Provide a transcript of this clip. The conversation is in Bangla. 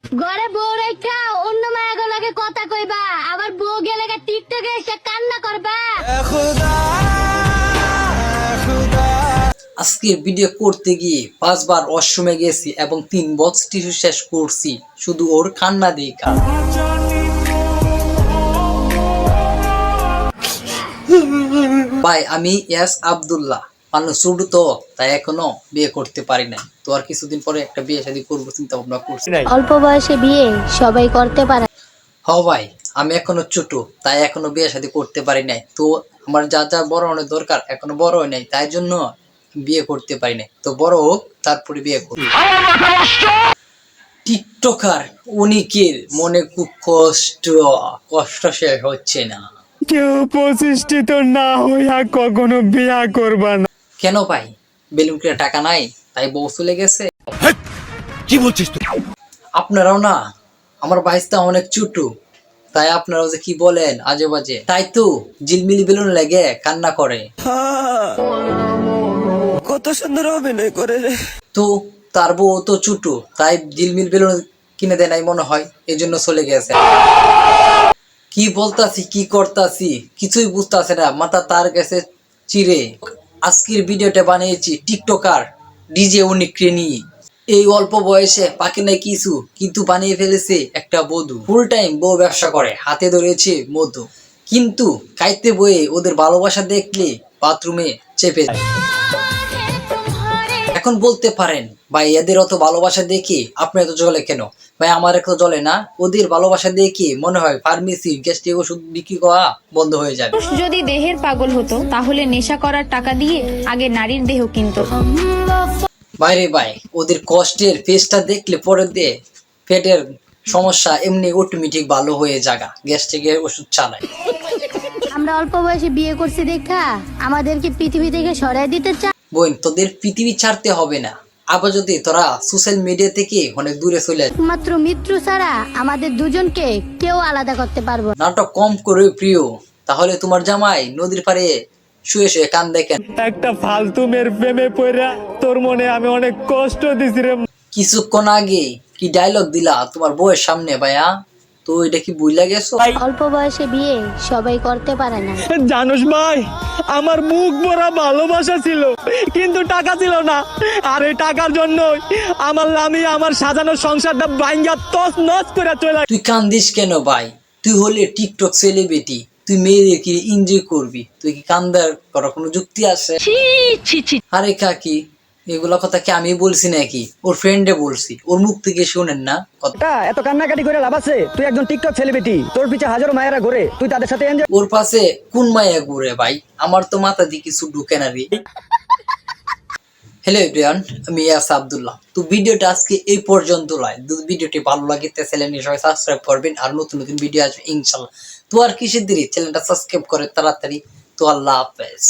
ঘরে বউ রেখা অন্য মায়ের লাগে কথা কইবা, আবার বউ গেলে টিকটকে এসে কান্না করবা। আজকে ভিডিও করতে গিয়ে 5 বার ওয়াশরুমে গেছি এবং 3 বক্স টিস্যু শেষ করছি শুধু ওর কান্না দেখা। ভাই আমি ইয়াস আব্দুল্লাহ, মানুষ ছোট তো তাই এখনো বিয়ে করতে পারি নাই। তো আর কিছুদিন পরে একটা বিয়ে শাদী করবো চিন্তা ভাবনা করছি। অল্প বয়সে বিয়ে সবাই করতে পারে। হ ভাই আমি এখনো ছোট তাই এখনো বিয়ে শাদী করতে পারি নাই। তো আমার যা যা বড় হওয়ার দরকার এখনো বড় হয় নাই, তাই জন্য বিয়ে করতে পারি নাই। তো বড় হোক তারপরে বিয়ে করব। টিকটকার অনেকের মনে খুব কষ্ট শেষ হচ্ছে না। কেউ প্রতিষ্ঠিত না হইয়া কখনো বিয়া করবা না। কেন ভাই বেলুন কিনে টাকা নাই তাই বউ চলে গেছে? কি বলছিস তুই? আপনারাও না, আমার বাইসটা অনেক ছোট তাই আপনারাও যে কি বলেন আজে বাজে, তাই তো ঝিলমিলি বেলুন লেগে কান্না করে। কত সুন্দর অভিনয় করে রে। তো তার বউ তো ছোট তাই ঝিলমিল বেলুন কিনে দেয় নাই মনে হয়, এই জন্য চলে গেছে। কি বলতাছি কি করতাছি কিছুই বুঝতাছে না, মাথা তার গেছে চিরে। আজকের ভিডিওটা বানিয়েছি টিকটকার ডিজে অনিককে নিয়ে। এই অল্প বয়সে পাকে নাই কিছু কিন্তু বানিয়ে ফেলেছে একটা বধূ। ফুল টাইম বউ ব্যবসা করে, হাতে ধরেছে মধু, কিন্তু কাইতে বয়ে ওদের ভালোবাসা দেখলে বাথরুমে চেপে যায়। এখন বলতে পারেন ভাই এদের অত ভালোবাসা দেখে আপনার এত জ্বলে কেন? ভাই আমার এত জ্বলে না, ওদের ভালোবাসা দেখে মনে হয় ফার্মেসি গ্যাস্ট্রিক ওষুধ বিক্রি করা বন্ধ হয়ে যাবে। যদি দেহের পাগল হতো তাহলে নেশা করার টাকা দিয়ে আগে নারীর দেহ কিনতো। বাইরে ভাই ওদের কষ্টের ফেসটা দেখলে পরে দিয়ে পেটের সমস্যা এমনি অটোমেটিক ভালো হয়ে জাগা, গ্যাস্ট্রিকের ওষুধ চালায়। আমরা অল্প বয়সে বিয়ে করছি দেখা আমাদেরকে পৃথিবী থেকে সরাই দিতে চায়। বোন তোদের পৃথিবী ছাড়তে হবে না, আবার যদি তোরা সোশ্যাল মিডিয়া থেকে অনেক দূরে চলে যায়। মাত্র মৃত্যু ছাড়া আমাদের দুজনকে কেউ আলাদা করতে পারবো না। নাটক কম করে প্রিয়, তাহলে তোমার জামাই নদীর পাড়ে শুয়ে শুয়ে কান দেখেন। একটা ফালতু মেয়ের প্রেমে পড়া তোর মনে আমি অনেক কষ্ট দিছি রে। কিছুক্ষণ আগে কি ডায়লগ দিলা তোমার বউয়ের সামনে ভাইয়া, তো এটা কি বুঝলা গেছো? অল্প বয়সে বিয়ে সবাই করতে পারে না। জানুস ভাই আমার মুখ ভরা ভালোবাসা ছিল কিন্তু টাকা ছিল না, আর এই টাকার জন্য আমি আমার সাজানো সংসারটা ভাঙ্গা তছ নছ করে চলে। তুই কান্দিস কেন ভাই? তুই হলে টিকটক সেলিব্রিটি, তুই মেয়েদের কি এনজয় করবি, তুই কি কান্দার করার কোনো যুক্তি আছে? আরে কাকি এগুলা কথা কি আমি বলছি নাকি, ওর ফ্রেন্ডে বলছি, ওর মুখ থেকে শুনেন না কথা। এত কান্নাকাটি করে লাভ আছে? তুই একজন টিকটক সেলিব্রিটি, তোর পিছে হাজারো মায়েরা ঘুরে, তুই তাদের সাথে এনজয়। ওর পাশে কোন মায়া ঘুরে ভাই, আমার তো মাথা দিয়ে কিছু ঢুকে না রে। হ্যালো এভরিওয়ান, আমি ইয়াস আব্দুল্লাহ। তো ভিডিওটা আজকে এই পর্যন্ত নয়, যদি ভিডিওটি ভালো লাগে তাহলে চ্যানেলটি সবাই সাবস্ক্রাইব করবেন, আর নতুন নতুন ভিডিও আসবে ইনশাল্লাহ। তো আর কিসের দেরি, চ্যানেলটা সাবস্ক্রাইব করে তাড়াতাড়ি। তো আল্লাহ হাফেজ।